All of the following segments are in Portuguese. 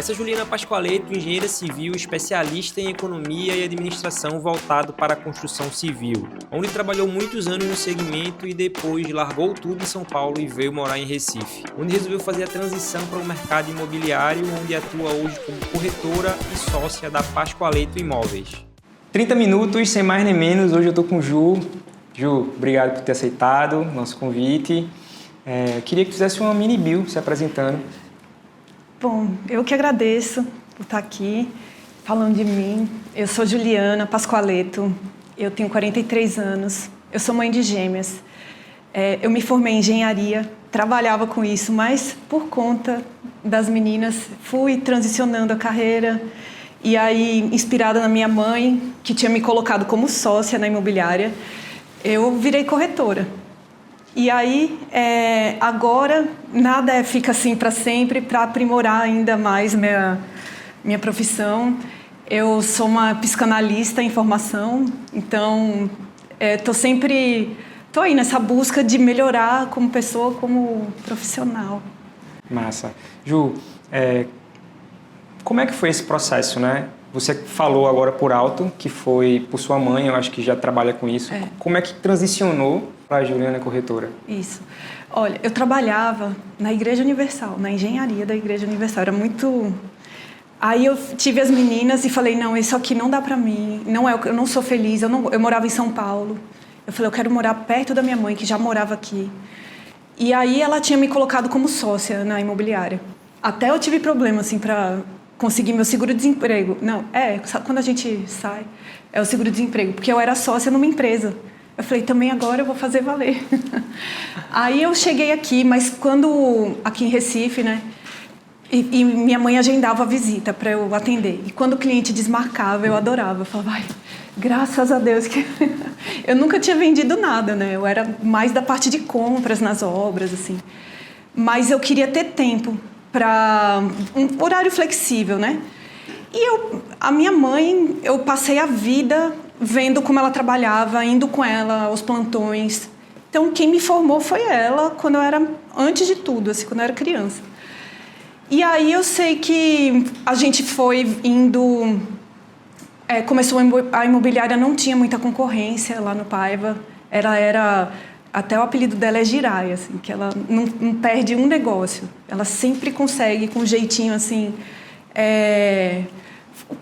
Essa é Juliana Pascoaleto, engenheira civil, especialista em economia e administração voltado para a construção civil, onde trabalhou muitos anos no segmento e depois largou tudo em São Paulo e veio morar em Recife, onde resolveu fazer a transição para o mercado imobiliário, onde atua hoje como corretora e sócia da Pascoaleto Imóveis. 30 minutos, sem mais nem menos, hoje eu estou com o Ju. Ju, obrigado por ter aceitado o nosso convite. Queria que fizesse uma mini bio se apresentando. Bom, eu que agradeço por estar aqui falando de mim. Eu sou Juliana Pascoaleto, eu tenho 43 anos, eu sou mãe de gêmeas. Eu me formei em engenharia, trabalhava com isso, mas por conta das meninas fui transicionando a carreira e aí, inspirada na minha mãe, que tinha me colocado como sócia na imobiliária, eu virei corretora. E aí, agora, nada fica assim para sempre, para aprimorar ainda mais minha profissão. Eu sou uma psicanalista em formação, então estou aí nessa busca de melhorar como pessoa, como profissional. Massa. Ju, como é que foi esse processo, né? Você falou agora por alto que foi por sua mãe, eu acho que já trabalha com isso. Como é que transicionou para a Juliana Corretora? Isso. Olha, eu trabalhava na Igreja Universal, na engenharia da Igreja Universal. Era muito... Aí eu tive as meninas e falei, não, isso aqui não dá para mim, eu não sou feliz, eu morava em São Paulo. Eu falei, eu quero morar perto da minha mãe, que já morava aqui. E aí ela tinha me colocado como sócia na imobiliária. Até eu tive problema, assim, para conseguir meu seguro-desemprego. Não, quando a gente sai, é o seguro-desemprego, porque eu era sócia numa empresa. Eu falei, também agora eu vou fazer valer. Aí eu cheguei aqui, mas aqui em Recife, né? E minha mãe agendava a visita para eu atender. E quando o cliente desmarcava, eu adorava. Eu falava, ai, graças a Deus que... Eu nunca tinha vendido nada, né? Eu era mais da parte de compras nas obras, assim. Mas eu queria ter tempo para um horário flexível, né? E a minha mãe, eu passei a vida vendo como ela trabalhava, indo com ela aos plantões. Então, quem me formou foi ela antes de tudo, assim, quando eu era criança. E aí eu sei que a gente foi indo... começou a imobiliária, não tinha muita concorrência lá no Paiva. Ela era... Até o apelido dela é Giraia, assim, que ela não perde um negócio. Ela sempre consegue, com um jeitinho assim,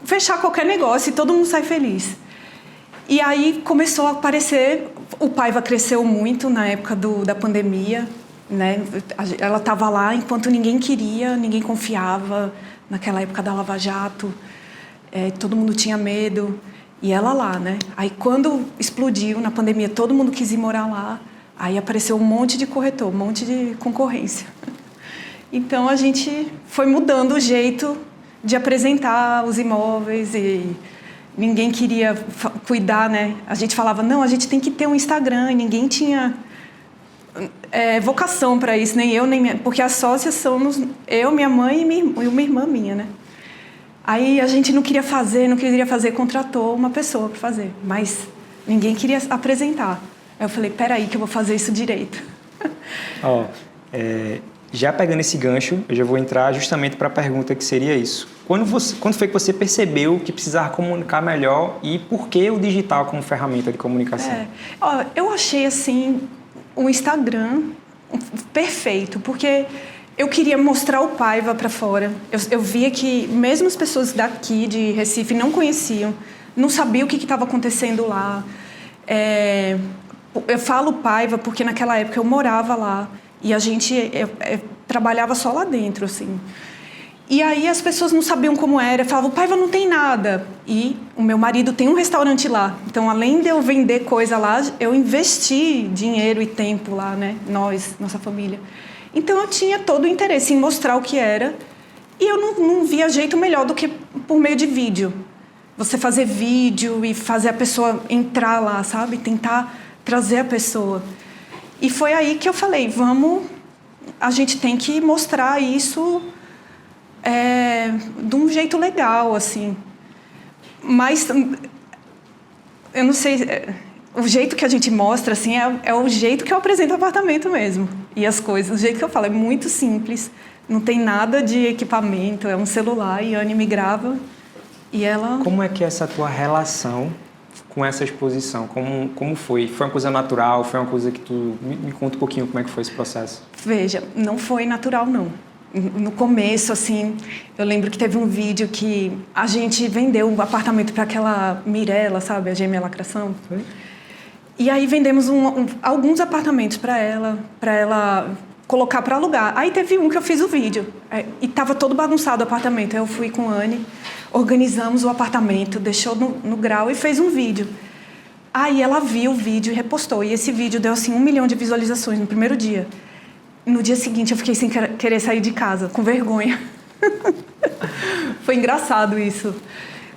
fechar qualquer negócio e todo mundo sai feliz. E aí começou a aparecer... O Paiva cresceu muito na época da pandemia, né? Ela estava lá enquanto ninguém queria, ninguém confiava. Naquela época da Lava Jato, todo mundo tinha medo. E ela lá, né? Aí quando explodiu na pandemia, todo mundo quis ir morar lá. Aí apareceu um monte de corretor, um monte de concorrência. Então, a gente foi mudando o jeito de apresentar os imóveis e ninguém queria cuidar, né? A gente falava, não, a gente tem que ter um Instagram, e ninguém tinha vocação para isso, nem eu, nem minha... Porque as sócias somos eu, minha mãe e uma irmã minha, né? Aí a gente não queria fazer, contratou uma pessoa para fazer, mas ninguém queria apresentar. Aí eu falei, peraí que eu vou fazer isso direito. Já pegando esse gancho, eu já vou entrar justamente para a pergunta que seria isso. Quando foi que você percebeu que precisava comunicar melhor e por que o digital como ferramenta de comunicação? Eu achei, assim, o Instagram perfeito, porque eu queria mostrar o Paiva para fora. Eu via que mesmo as pessoas daqui de Recife não conheciam, não sabiam o que estava acontecendo lá. Eu falo Paiva porque naquela época eu morava lá e a gente trabalhava só lá dentro, assim. E aí as pessoas não sabiam como era, falavam, Paiva não tem nada. E o meu marido tem um restaurante lá, então além de eu vender coisa lá, eu investi dinheiro e tempo lá, né? Nossa família. Então eu tinha todo o interesse em mostrar o que era e eu não via jeito melhor do que por meio de vídeo. Você fazer vídeo e fazer a pessoa entrar lá, sabe? Tentar trazer a pessoa. E foi aí que eu falei, a gente tem que mostrar isso de um jeito legal, assim. Mas, eu não sei, o jeito que a gente mostra, assim, é o jeito que eu apresento o apartamento mesmo. E as coisas, o jeito que eu falo, é muito simples, Não tem nada de equipamento, é um celular e a Anne me grava e ela... Como é que é essa tua relação com essa exposição? Como foi? Foi uma coisa natural? Foi uma coisa que tu... Me conta um pouquinho como é que foi esse processo. Veja, não foi natural, não. No começo, assim, eu lembro que teve um vídeo que a gente vendeu um apartamento para aquela Mirella, sabe? A Gêmea Lacração. Foi? E aí vendemos alguns apartamentos para ela colocar para alugar. Aí teve um que eu fiz o vídeo. E estava todo bagunçado o apartamento. Aí eu fui com a Anne, organizamos o apartamento, deixou no grau e fez um vídeo. Aí ela viu o vídeo e repostou. E esse vídeo deu, assim, 1 milhão de visualizações no primeiro dia. No dia seguinte eu fiquei sem querer sair de casa, com vergonha. Foi engraçado isso.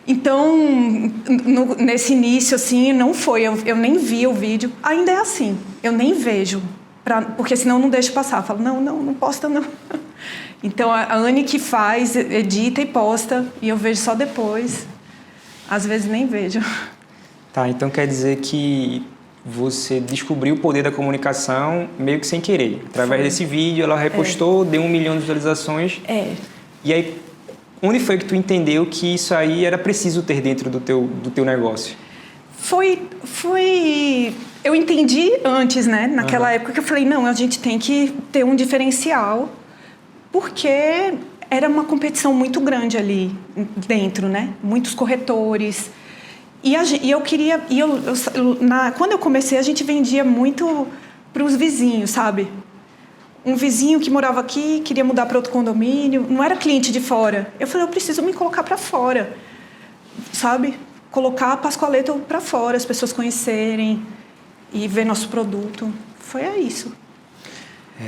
Então, nesse início, assim, não foi. Eu nem vi o vídeo. Ainda é assim, eu nem vejo. Porque senão eu não deixo passar. Eu falo, não posta não. Então, a Anne que faz, edita e posta. E eu vejo só depois. Às vezes nem vejo. Tá, então quer dizer que você descobriu o poder da comunicação meio que sem querer. Através desse vídeo, ela repostou, deu 1 milhão de visualizações. E aí, onde foi que tu entendeu que isso aí era preciso ter dentro do teu negócio? Eu entendi antes, né? Naquela época que eu falei, não, a gente tem que ter um diferencial, porque era uma competição muito grande ali dentro, né? Muitos corretores. Quando eu comecei, a gente vendia muito para os vizinhos, sabe? Um vizinho que morava aqui, queria mudar para outro condomínio, não era cliente de fora. Eu falei, eu preciso me colocar para fora, sabe? Colocar a Pascoaleto para fora, as pessoas conhecerem e ver nosso produto. Foi isso.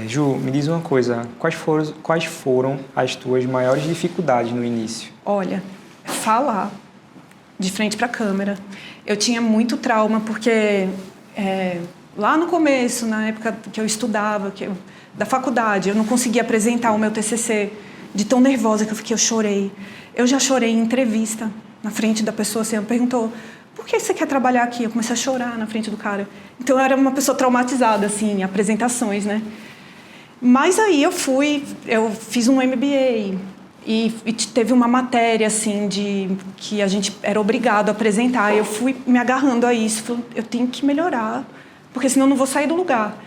Ju, me diz uma coisa, quais foram as tuas maiores dificuldades no início? Olha, falar de frente para a câmera. Eu tinha muito trauma, porque lá no começo, na época que eu estudava, da faculdade, eu não conseguia apresentar o meu TCC, de tão nervosa que eu fiquei, eu chorei. Eu já chorei em entrevista, na frente da pessoa, assim, ela perguntou, por que você quer trabalhar aqui? Eu comecei a chorar na frente do cara. Então, eu era uma pessoa traumatizada, assim, em apresentações, né? Mas aí eu fiz um MBA, e teve uma matéria, assim, que a gente era obrigado a apresentar. E eu fui me agarrando a isso. Falei, eu tenho que melhorar, porque senão eu não vou sair do lugar.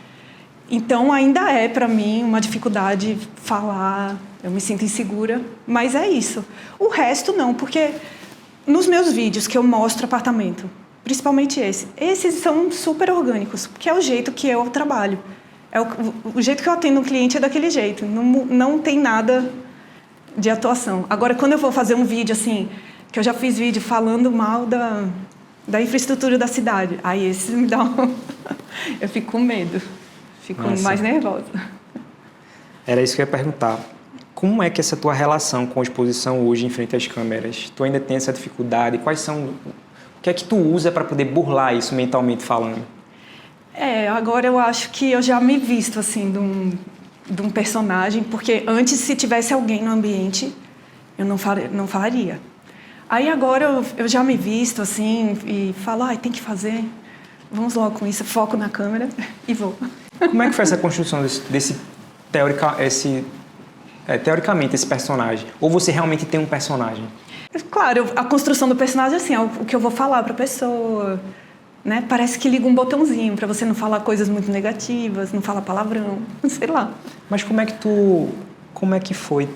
Então, ainda é, para mim, uma dificuldade falar. Eu me sinto insegura, mas é isso. O resto, não, porque nos meus vídeos que eu mostro apartamento, principalmente esses são super orgânicos, porque é o jeito que eu trabalho. O jeito que eu atendo um cliente é daquele jeito. Não tem nada de atuação. Agora, quando eu vou fazer um vídeo assim, que eu já fiz vídeo falando mal da infraestrutura da cidade, aí esses me dão... eu fico com medo, fico mais nervosa. Era isso que eu ia perguntar. Como é que essa tua relação com a exposição hoje em frente às câmeras? Tu ainda tem essa dificuldade? O que é que tu usa para poder burlar isso mentalmente falando? Agora eu acho que eu já me visto assim de um personagem, porque antes, se tivesse alguém no ambiente, eu não falaria. Aí agora eu já me visto assim e falo, tem que fazer, vamos logo com isso, foco na câmera e vou. Como é que foi essa construção teoricamente esse personagem? Ou você realmente tem um personagem? Claro, a construção do personagem assim, é o que eu vou falar para a pessoa, né? Parece que liga um botãozinho para você não falar coisas muito negativas, não falar palavrão, sei lá. Mas como é que foi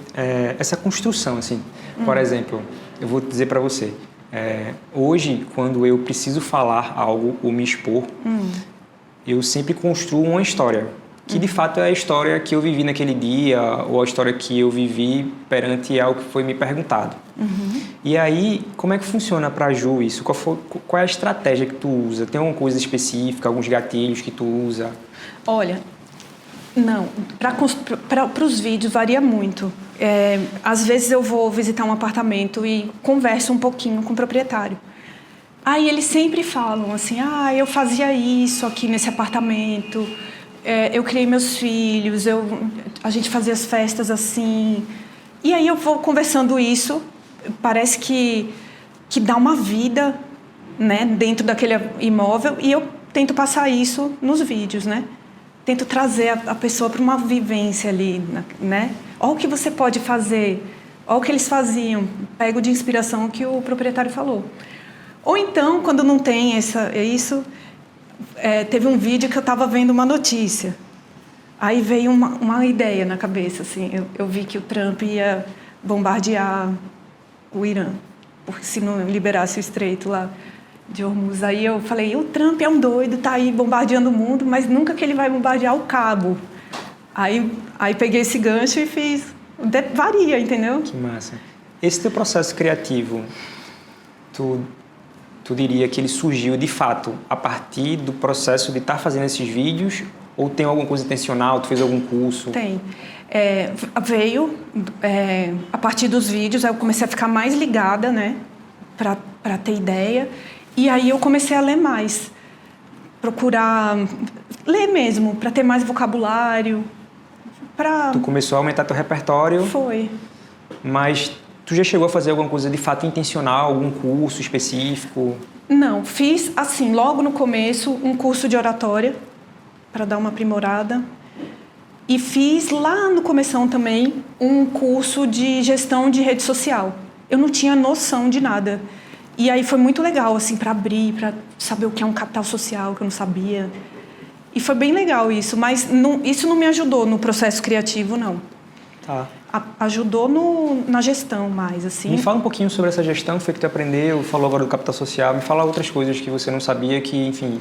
essa construção, assim? Por exemplo, eu vou dizer para você, hoje, quando eu preciso falar algo ou me expor, eu sempre construo uma história, que de fato é a história que eu vivi naquele dia, ou a história que eu vivi perante algo que foi me perguntado. E aí, como é que funciona para a Ju isso? Qual é a estratégia que tu usa? Tem alguma coisa específica, alguns gatilhos que tu usa? Olha, não, para os vídeos varia muito. Às vezes eu vou visitar um apartamento e converso um pouquinho com o proprietário. Aí eles sempre falam assim, eu fazia isso aqui nesse apartamento, eu criei meus filhos, a gente fazia as festas assim. E aí eu vou conversando isso, parece que dá uma vida, né, dentro daquele imóvel, e eu tento passar isso nos vídeos, né? tento trazer a pessoa para uma vivência ali, né? Olha o que você pode fazer, olha o que eles faziam, pego de inspiração o que o proprietário falou. Ou então, quando não tem isso, teve um vídeo que eu estava vendo uma notícia. Aí veio uma ideia na cabeça, assim, eu vi que o Trump ia bombardear o Irã, porque se não liberasse o estreito lá de Hormuz. Aí eu falei, o Trump é um doido, tá aí bombardeando o mundo, mas nunca que ele vai bombardear o Cabo. Aí peguei esse gancho e fiz. Varia, entendeu? Que massa. Esse teu processo criativo, tu diria que ele surgiu de fato a partir do processo de estar fazendo esses vídeos, ou tem alguma coisa intencional, tu fez algum curso? Tem. Veio a partir dos vídeos, aí eu comecei a ficar mais ligada, né, para ter ideia, e aí eu comecei a ler mais, procurar ler mesmo, para ter mais vocabulário, Tu começou a aumentar teu repertório? Foi. Mas tu já chegou a fazer alguma coisa de fato intencional, algum curso específico? Não, fiz, assim, logo no começo, um curso de oratória, para dar uma aprimorada. E fiz lá no começão também um curso de gestão de rede social. Eu não tinha noção de nada. E aí foi muito legal, assim, para abrir, para saber o que é um capital social, que eu não sabia. E foi bem legal isso, mas isso não me ajudou no processo criativo, não. Tá. Ajudou na gestão mais, assim. Me fala um pouquinho sobre essa gestão, foi que tu aprendeu, falou agora do capital social, me fala outras coisas que você não sabia que, enfim...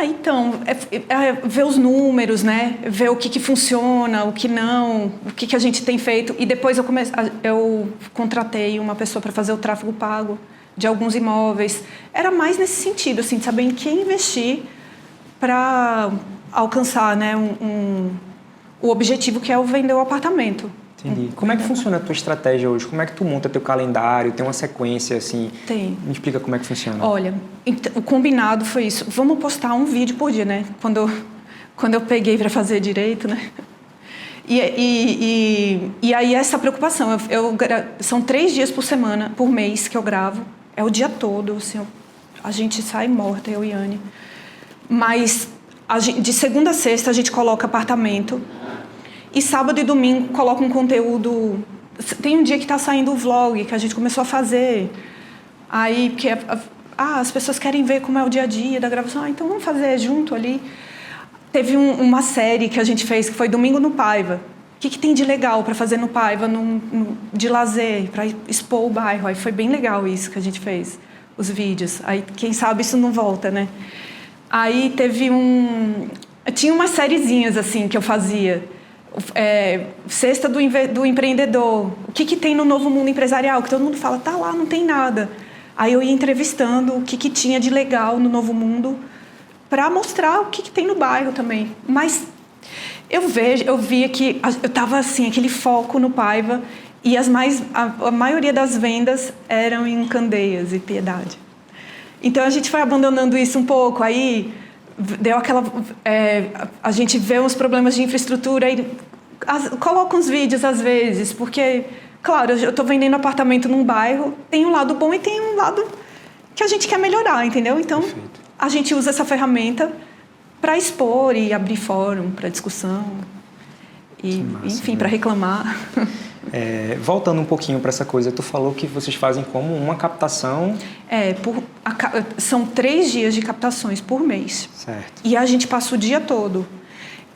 Então, ver os números, né? Ver o que funciona, o que não, o que a gente tem feito. E depois eu contratei uma pessoa para fazer o tráfego pago de alguns imóveis. Era mais nesse sentido, assim, de saber em quem investir para alcançar, né, o objetivo que é o vender o apartamento. Entendi. Como é que funciona a tua estratégia hoje? Como é que tu monta teu calendário? Tem uma sequência, assim? Tem. Me explica como é que funciona. Olha, o combinado foi isso. Vamos postar um vídeo por dia, né? Quando eu peguei para fazer direito, né? E aí essa preocupação. São 3 dias por mês que eu gravo. É o dia todo, assim. A gente sai morta, eu e Anne. Mas de segunda a sexta a gente coloca apartamento. E sábado e domingo coloca um conteúdo... Tem um dia que está saindo o vlog, que a gente começou a fazer. Aí, porque as pessoas querem ver como é o dia a dia da gravação. Então vamos fazer junto ali. Teve uma série que a gente fez, que foi Domingo no Paiva. O que tem de legal para fazer no Paiva, de lazer, para expor o bairro. Aí foi bem legal isso que a gente fez, os vídeos. Aí, quem sabe isso não volta, né? Aí teve tinha umas sériezinhas, assim, que eu fazia... Sexta do empreendedor, o que tem no novo mundo empresarial, que todo mundo fala, tá lá, não tem nada. Aí eu ia entrevistando o que tinha de legal no novo mundo para mostrar o que tem no bairro também. Mas eu via que eu tava assim, aquele foco no Paiva, e a maioria das vendas eram em Candeias e Piedade. Então a gente foi abandonando isso um pouco, aí deu aquela... a gente vê uns problemas de infraestrutura e coloca uns vídeos às vezes, porque, claro, eu estou vendendo apartamento num bairro, tem um lado bom e tem um lado que a gente quer melhorar, entendeu? Então, perfeito. A gente usa essa ferramenta para expor e abrir fórum para discussão e, enfim, para reclamar. Voltando um pouquinho para essa coisa, tu falou que vocês fazem como uma captação... são 3 dias de captações por mês. Certo. E a gente passa o dia todo.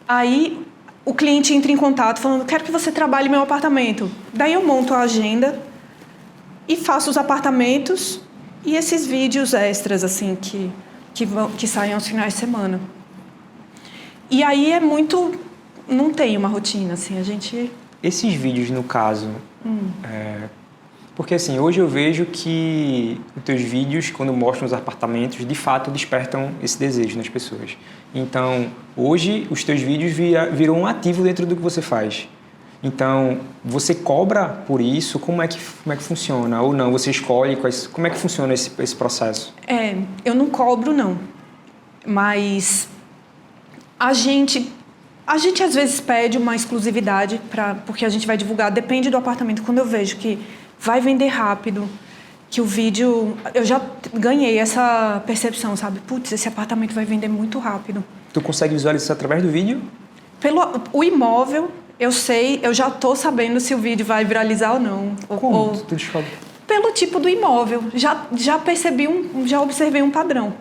Aí o cliente entra em contato falando, quero que você trabalhe meu apartamento. Daí eu monto a agenda e faço os apartamentos e esses vídeos extras, assim, que saem aos finais de semana. E aí não tem uma rotina, assim, a gente... Esses vídeos, no caso, porque assim, hoje eu vejo que os teus vídeos, quando mostram os apartamentos, de fato despertam esse desejo nas pessoas. Então, hoje, os teus vídeos viram um ativo dentro do que você faz. Então, você cobra por isso? Como é que funciona? Ou não? Você escolhe? Como é que funciona esse processo? Eu não cobro, não. Mas a gente às vezes pede uma exclusividade porque a gente vai divulgar, depende do apartamento. Quando eu vejo que vai vender rápido, que o vídeo... Eu já ganhei essa percepção, sabe? Putz, esse apartamento vai vender muito rápido. Tu consegue visualizar isso através do vídeo? O imóvel, eu sei, eu já estou sabendo se o vídeo vai viralizar ou não. Como? Tu descobre? Pelo tipo do imóvel. Já percebi já observei um padrão.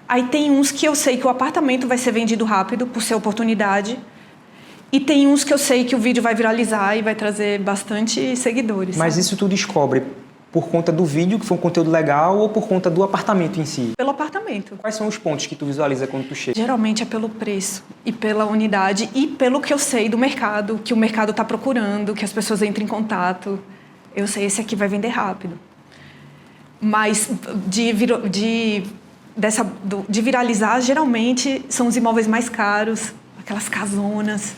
Aí tem uns que eu sei que o apartamento vai ser vendido rápido por ser oportunidade. E tem uns que eu sei que o vídeo vai viralizar e vai trazer bastante seguidores. Mas sabe? isso tu descobre por conta do vídeo, que foi um conteúdo legal, ou por conta do apartamento em si? Pelo apartamento. Quais são os pontos que tu visualiza quando tu chega? Geralmente é pelo preço e pela unidade e pelo que eu sei do mercado, que o mercado está procurando, que as pessoas entram em contato. Eu sei, esse aqui vai vender rápido. Mas de viralizar, geralmente são os imóveis mais caros, aquelas casonas.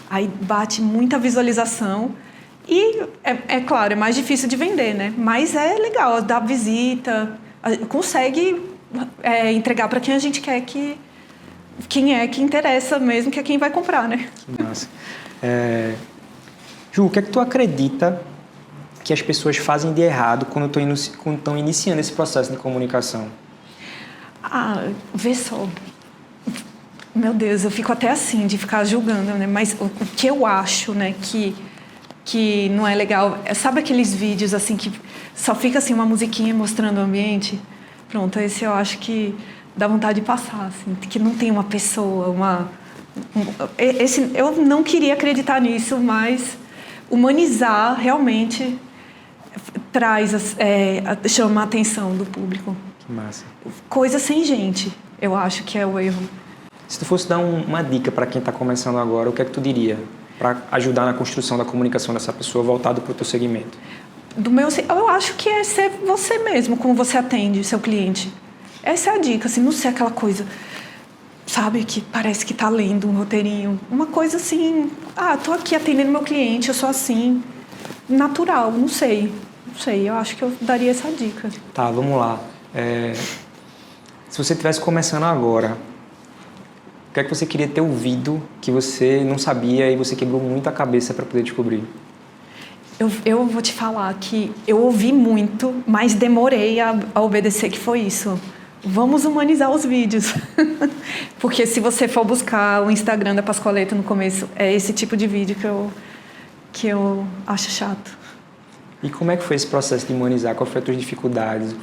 Aí bate muita visualização. E, é claro, é mais difícil de vender, né? Mas é legal, dá visita, consegue entregar para quem a gente quer quem é que interessa mesmo, que é quem vai comprar, né? Que massa. Ju, o que é que tu acredita que as pessoas fazem de errado quando estão iniciando esse processo de comunicação? Vê só. Meu Deus, eu fico até assim, de ficar julgando, né? Mas o que eu acho, né, que não é legal. Sabe aqueles vídeos assim que só fica assim uma musiquinha mostrando o ambiente? Pronto, esse eu acho que dá vontade de passar, assim, que não tem uma pessoa, eu não queria acreditar nisso, mas humanizar realmente chama a atenção do público. Que massa. Coisa sem gente, eu acho que é o erro. Se tu fosse dar uma dica para quem está começando agora, o que é que tu diria para ajudar na construção da comunicação dessa pessoa voltado para o teu segmento? Eu acho que é ser você mesmo, como você atende seu cliente. Essa é a dica, assim, não ser aquela coisa, sabe, que parece que está lendo um roteirinho. Uma coisa assim, tô aqui atendendo meu cliente, eu sou assim, natural, não sei, eu acho que eu daria essa dica. Tá, vamos lá. Se você estivesse começando agora, o que é que você queria ter ouvido que você não sabia e você quebrou muito a cabeça para poder descobrir? Eu vou te falar que eu ouvi muito, mas demorei a obedecer, que foi isso. Vamos humanizar os vídeos. Porque se você for buscar o Instagram da Pascoaleta no começo, é esse tipo de vídeo que eu acho chato. E como é que foi esse processo de humanizar? Quais foram as tuas dificuldades?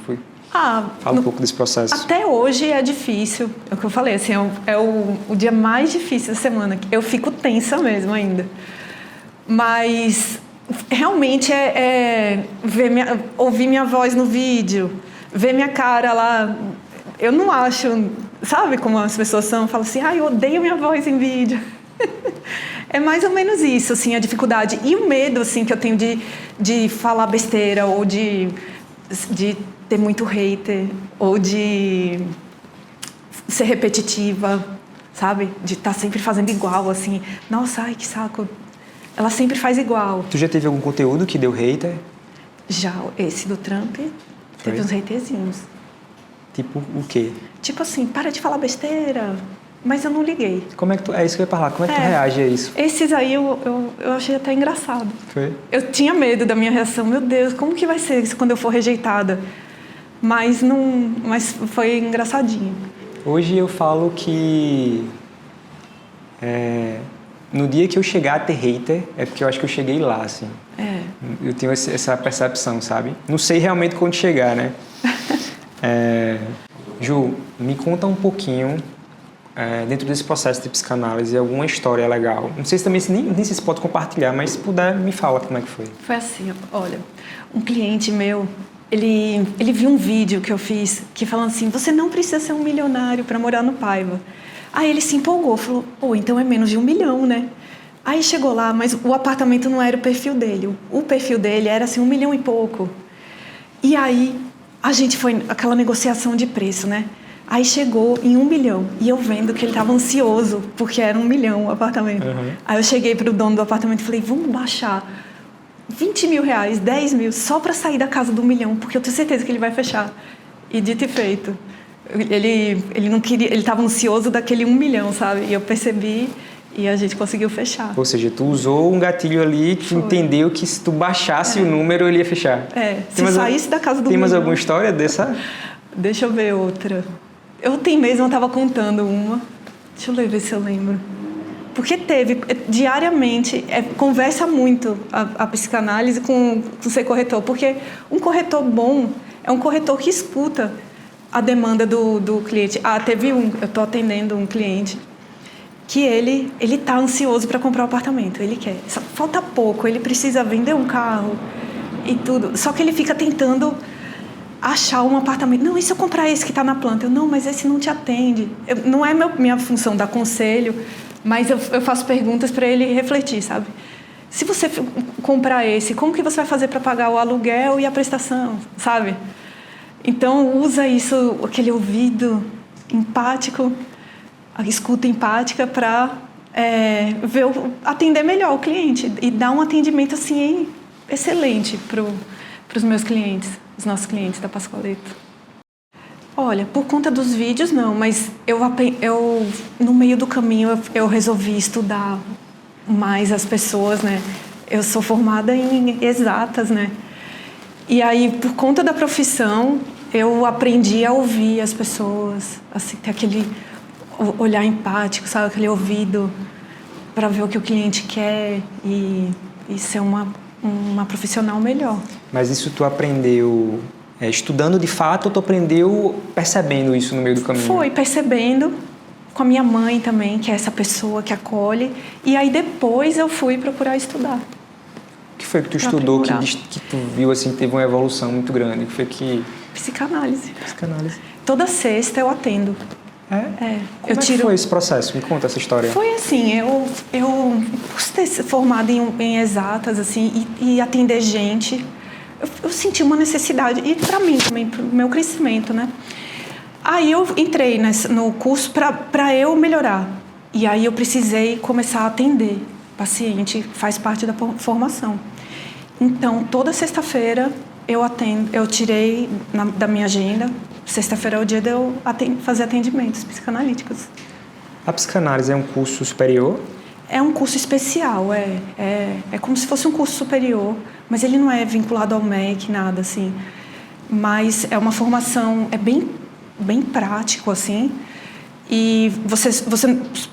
Fala um pouco desse processo. Até hoje é difícil. É o que eu falei, assim, é o dia mais difícil da semana. Eu fico tensa mesmo ainda. Mas realmente ouvir minha voz no vídeo, ver minha cara lá. Eu não acho, sabe como as pessoas são? Falam assim, eu odeio minha voz em vídeo. É mais ou menos isso, assim, a dificuldade. E o medo, assim, que eu tenho de falar besteira ou de ter muito hater ou de ser repetitiva, sabe? De estar sempre fazendo igual, assim. Nossa, que saco. Ela sempre faz igual. Tu já teve algum conteúdo que deu hater? Já, esse do Trump, teve uns haterzinhos. Tipo o quê? Tipo assim, para de falar besteira. Mas eu não liguei. Como é que é isso que eu ia falar. Como é que tu reage a isso? Esses aí eu achei até engraçado. Foi? Eu tinha medo da minha reação. Meu Deus, como que vai ser isso quando eu for rejeitada? Mas foi engraçadinho. Hoje eu falo que no dia que eu chegar a ter hater, é porque eu acho que eu cheguei lá, assim. Eu tenho essa percepção, sabe? Não sei realmente quando chegar, né? Ju, me conta um pouquinho, dentro desse processo de psicanálise, alguma história legal. Não sei se também, nem sei se pode compartilhar, mas se puder, me fala como é que foi. Foi assim, olha, um cliente meu, ele viu um vídeo que eu fiz, que falando assim, você não precisa ser um milionário para morar no Paiva. Aí ele se empolgou, falou, então é menos de 1 milhão, né? Aí chegou lá, mas o apartamento não era o perfil dele. O perfil dele era assim, 1 milhão e pouco. E aí, a gente foi aquela negociação de preço, né? Aí chegou em 1 milhão. E eu vendo que ele estava ansioso, porque era 1 milhão o apartamento. Uhum. Aí eu cheguei para o dono do apartamento e falei, vamos baixar 20 mil reais, 10 mil, só para sair da casa do 1 milhão, porque eu tenho certeza que ele vai fechar. E dito e feito. Ele não queria, ele estava ansioso daquele 1 milhão, sabe? E eu percebi e a gente conseguiu fechar. Ou seja, tu usou um gatilho ali que entendeu que se tu baixasse o número, ele ia fechar. Se saísse da casa do 1 milhão... Tem mais alguma história dessa? Deixa eu ver outra. Eu mesmo estava contando uma. Deixa eu ver se eu lembro. Porque teve, diariamente, conversa muito a psicanálise com ser corretor. Porque um corretor bom é um corretor que escuta a demanda do cliente. Eu estou atendendo um cliente que ele está ansioso para comprar um apartamento. Ele quer. Só falta pouco, ele precisa vender um carro e tudo. Só que ele fica tentando achar um apartamento. Não, e se eu comprar esse que está na planta? Não, mas esse não te atende. Não é minha função dar conselho, mas eu faço perguntas para ele refletir, sabe? Se você comprar esse, como que você vai fazer para pagar o aluguel e a prestação, sabe? Então, usa isso, aquele ouvido empático, a escuta empática para atender melhor o cliente e dar um atendimento assim excelente para os meus clientes, os nossos clientes da Pascoaleto. Olha, por conta dos vídeos não, mas eu no meio do caminho eu resolvi estudar mais as pessoas, né? Eu sou formada em exatas, né? E aí, por conta da profissão, eu aprendi a ouvir as pessoas, assim, ter aquele olhar empático, sabe? Aquele ouvido para ver o que o cliente quer e ser uma profissional melhor. Mas isso tu aprendeu estudando de fato ou tu aprendeu percebendo isso no meio do caminho? Foi percebendo, com a minha mãe também, que é essa pessoa que acolhe. E aí depois eu fui procurar estudar. O que foi que tu estudou que tu viu assim, que teve uma evolução muito grande? O que foi que... Psicanálise. Psicanálise. Toda sexta eu atendo. Como que foi esse processo? Me conta essa história. Foi assim, eu por ter se formado em exatas assim, e atender gente, eu senti uma necessidade, e para mim também, para o meu crescimento, né? Aí eu entrei no curso para eu melhorar. E aí eu precisei começar a atender paciente, faz parte da formação. Então, toda sexta-feira eu tirei da minha agenda. Sexta-feira é o dia de eu fazer atendimentos psicanalíticos. A psicanálise é um curso superior? É um curso especial, é como se fosse um curso superior, mas ele não é vinculado ao MEC, nada assim. Mas é uma formação, bem prático, assim, e você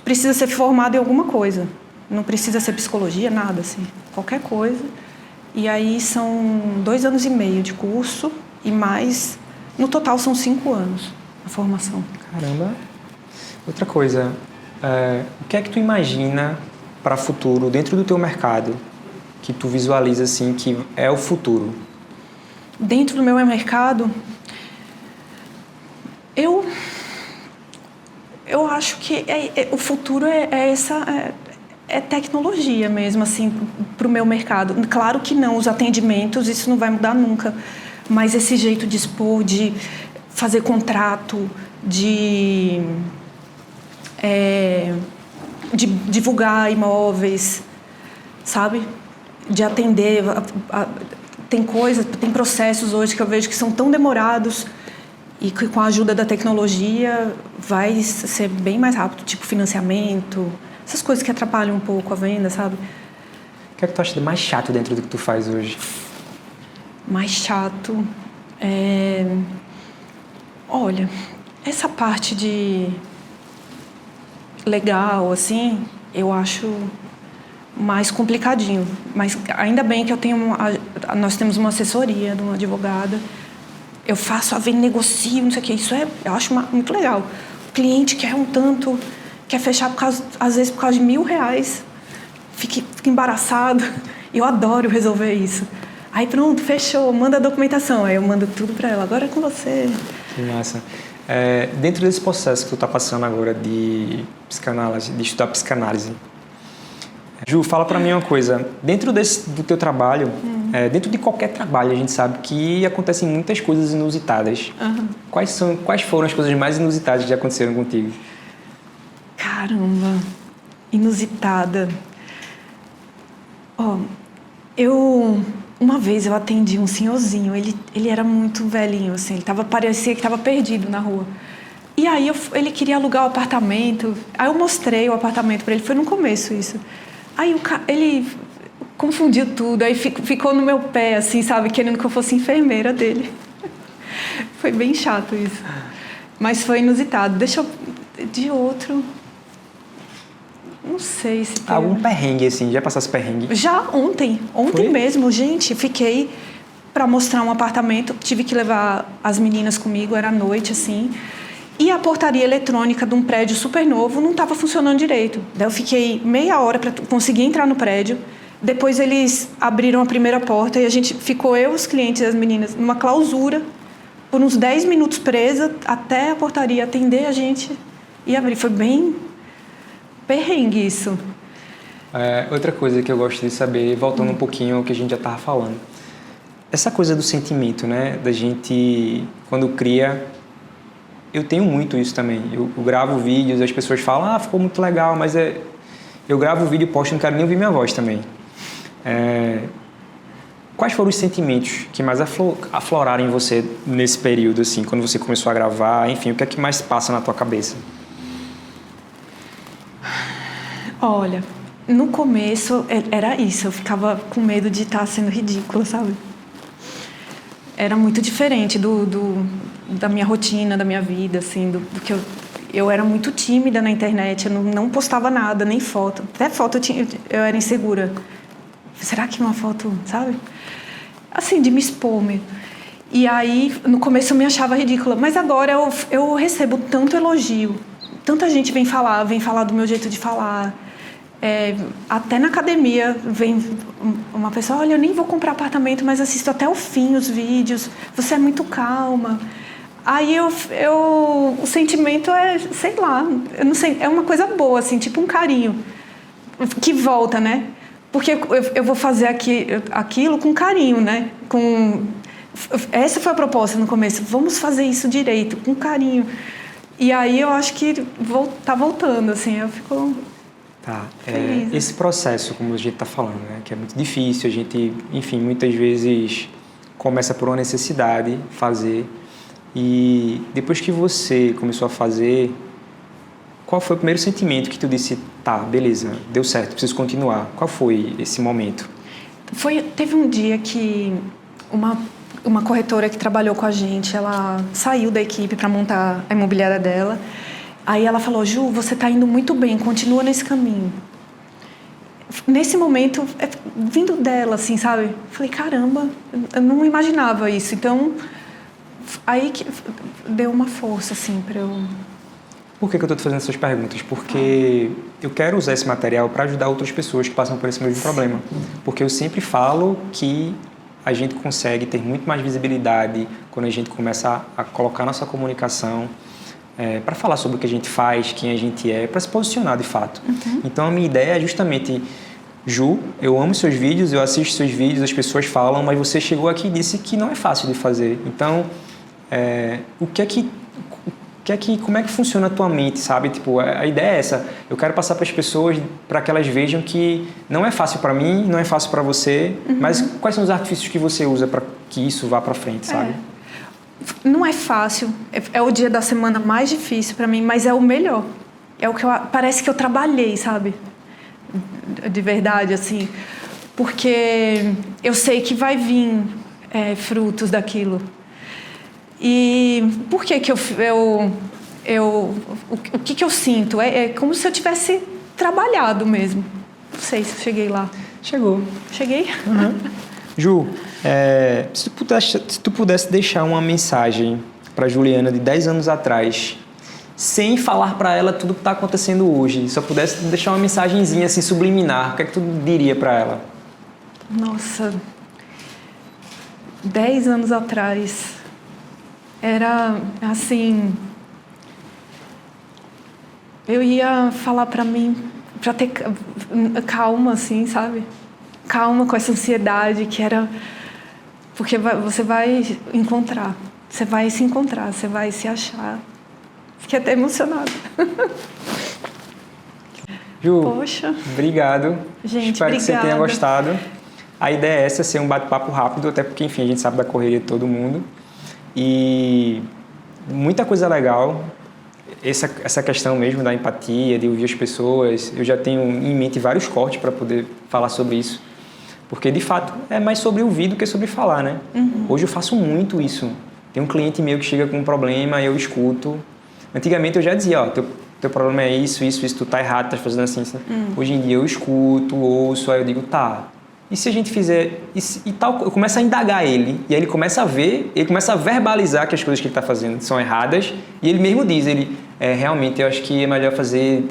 precisa ser formado em alguma coisa. Não precisa ser psicologia, nada, assim, qualquer coisa. E aí são 2 anos e meio de curso e mais... No total, são 5 anos a formação. Caramba! Outra coisa, o que é que tu imagina para o futuro, dentro do teu mercado, que tu visualiza assim, que é o futuro? Dentro do meu mercado, eu acho que o futuro é tecnologia mesmo, assim, para o meu mercado. Claro que não, os atendimentos, isso não vai mudar nunca. Mas esse jeito de expor, de fazer contrato, de divulgar imóveis, sabe? De atender. Tem processos hoje que eu vejo que são tão demorados e que com a ajuda da tecnologia vai ser bem mais rápido, tipo financiamento, essas coisas que atrapalham um pouco a venda, sabe? O que é que tu acha de mais chato dentro do que tu faz hoje? Mais chato, olha, essa parte de legal, assim, eu acho mais complicadinho, mas ainda bem que nós temos uma assessoria de uma advogada, eu faço a venda, negocio, não sei o que, isso eu acho muito legal. O cliente quer um tanto, quer fechar às vezes por causa de R$1.000, fica embaraçado, eu adoro resolver isso. Aí pronto, fechou, manda a documentação. Aí eu mando tudo para ela, agora é com você. Que massa. Dentro desse processo que tu tá passando agora de psicanálise, de estudar psicanálise, Ju, fala para mim uma coisa. Dentro do teu trabalho, dentro de qualquer trabalho, a gente sabe que acontecem muitas coisas inusitadas. Uhum. Quais foram as coisas mais inusitadas que já aconteceram contigo? Caramba, inusitada. Uma vez eu atendi um senhorzinho, ele era muito velhinho, assim, parecia que estava perdido na rua. E aí ele queria alugar o apartamento, aí eu mostrei o apartamento para ele, foi no começo isso. Aí ele confundiu tudo, aí ficou no meu pé, assim, sabe, querendo que eu fosse enfermeira dele. Foi bem chato isso, mas foi inusitado. De outro... sei se tem. Algum perrengue, assim, já passasse perrengue? Já ontem Foi? mesmo, gente, fiquei para mostrar um apartamento, tive que levar as meninas comigo, era noite, assim, e a portaria eletrônica de um prédio super novo não estava funcionando direito. Daí eu fiquei meia hora para conseguir entrar no prédio, depois eles abriram a primeira porta e a gente ficou, eu, os clientes e as meninas, numa clausura, por uns 10 minutos presa, até a portaria atender a gente e abrir. Foi bem perrengue isso. Outra coisa que eu gosto de saber, voltando um pouquinho ao que a gente já estava falando, essa coisa do sentimento, né? Da gente, quando cria, eu tenho muito isso também. Eu gravo vídeos, as pessoas falam, ficou muito legal, mas eu gravo o vídeo e posto, não quero nem ouvir minha voz também. Quais foram os sentimentos que mais afloraram em você nesse período, assim, quando você começou a gravar? Enfim, o que é que mais passa na tua cabeça? Olha, no começo era isso, eu ficava com medo de estar sendo ridícula, sabe? Era muito diferente da minha rotina, da minha vida, assim, do que eu era muito tímida na internet, eu não postava nada, nem foto. Até foto eu era insegura. Será que uma foto, sabe? Assim, de me expor mesmo. E aí, no começo eu me achava ridícula, mas agora eu recebo tanto elogio, tanta gente vem falar do meu jeito de falar. Até na academia vem uma pessoa, olha, eu nem vou comprar apartamento, mas assisto até o fim os vídeos, você é muito calma. Aí o sentimento sei lá, eu não sei, é uma coisa boa, assim, tipo um carinho, que volta, né? Porque eu vou fazer aquilo com carinho, né? Essa foi a proposta no começo, vamos fazer isso direito, com carinho. E aí eu acho que tá voltando, assim, eu fico... Tá, esse processo, como a gente está falando, né, que é muito difícil, a gente, enfim, muitas vezes começa por uma necessidade fazer, e depois que você começou a fazer, qual foi o primeiro sentimento que tu disse, tá, beleza, deu certo, preciso continuar? Qual foi esse momento? Teve um dia que uma corretora que trabalhou com a gente, ela saiu da equipe para montar a imobiliária dela. Aí ela falou, Ju, você está indo muito bem, continua nesse caminho. Nesse momento, vindo dela, assim, sabe? Falei, caramba, eu não imaginava isso. Então, aí que deu uma força, assim, para eu... Por que eu estou te fazendo essas perguntas? Porque eu quero usar esse material para ajudar outras pessoas que passam por esse mesmo problema. Porque eu sempre falo que a gente consegue ter muito mais visibilidade quando a gente começa a colocar nossa comunicação para falar sobre o que a gente faz, quem a gente é, para se posicionar de fato. Uhum. Então a minha ideia é justamente, Ju, eu amo seus vídeos, eu assisto seus vídeos, as pessoas falam, mas você chegou aqui e disse que não é fácil de fazer. Então, como é que funciona a tua mente, sabe? Tipo, a ideia é essa. Eu quero passar para as pessoas, para que elas vejam que não é fácil para mim, não é fácil para você, mas quais são os artifícios que você usa para que isso vá para frente, sabe? Não é fácil, é o dia da semana mais difícil para mim, mas é o melhor. É o que parece que eu trabalhei, sabe? De verdade, assim. Porque eu sei que vai vir frutos daquilo. E por que que o que eu sinto? É como se eu tivesse trabalhado mesmo. Não sei se eu cheguei lá. Chegou. Cheguei? Uhum. Ju, se tu pudesse deixar uma mensagem para Juliana de 10 anos atrás, sem falar para ela tudo que está acontecendo hoje, só pudesse deixar uma mensagenzinha assim subliminar, o que é que tu diria para ela? Nossa, 10 anos atrás era assim, eu ia falar para mim para ter calma, assim, sabe? Calma com essa ansiedade que era... Porque você vai encontrar, você vai se encontrar, você vai se achar. Fiquei até emocionada. Ju, poxa. Obrigado. Gente, espero obrigada. que você tenha gostado. A ideia é essa, ser um bate-papo rápido, até porque, enfim, a gente sabe da correria de todo mundo. E muita coisa legal. Essa questão mesmo da empatia, de ouvir as pessoas. Eu já tenho em mente vários cortes para poder falar sobre isso. Porque, de fato, é mais sobre ouvir do que sobre falar, né? Uhum. Hoje eu faço muito isso. Tem um cliente meu que chega com um problema, eu escuto. Antigamente eu já dizia, teu problema é isso, tu tá errado, tá fazendo assim. Hoje em dia eu escuto, ouço, aí eu digo, tá, e se a gente fizer isso e tal, eu começo a indagar ele, e aí ele começa a ver, ele começa a verbalizar que as coisas que ele tá fazendo são erradas, e ele mesmo diz, realmente eu acho que é melhor fazer,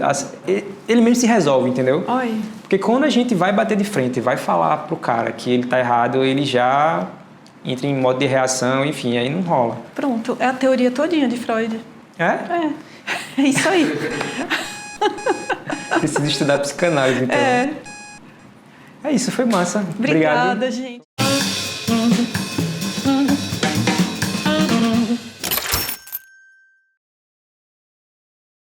ele mesmo se resolve, entendeu? Oi. Porque quando a gente vai bater de frente, vai falar pro cara que ele tá errado, ele já entra em modo de reação, enfim, aí não rola. Pronto, é a teoria todinha de Freud. É? É isso aí. Preciso estudar psicanálise, então. É isso, foi massa. Obrigada, Obrigado. gente.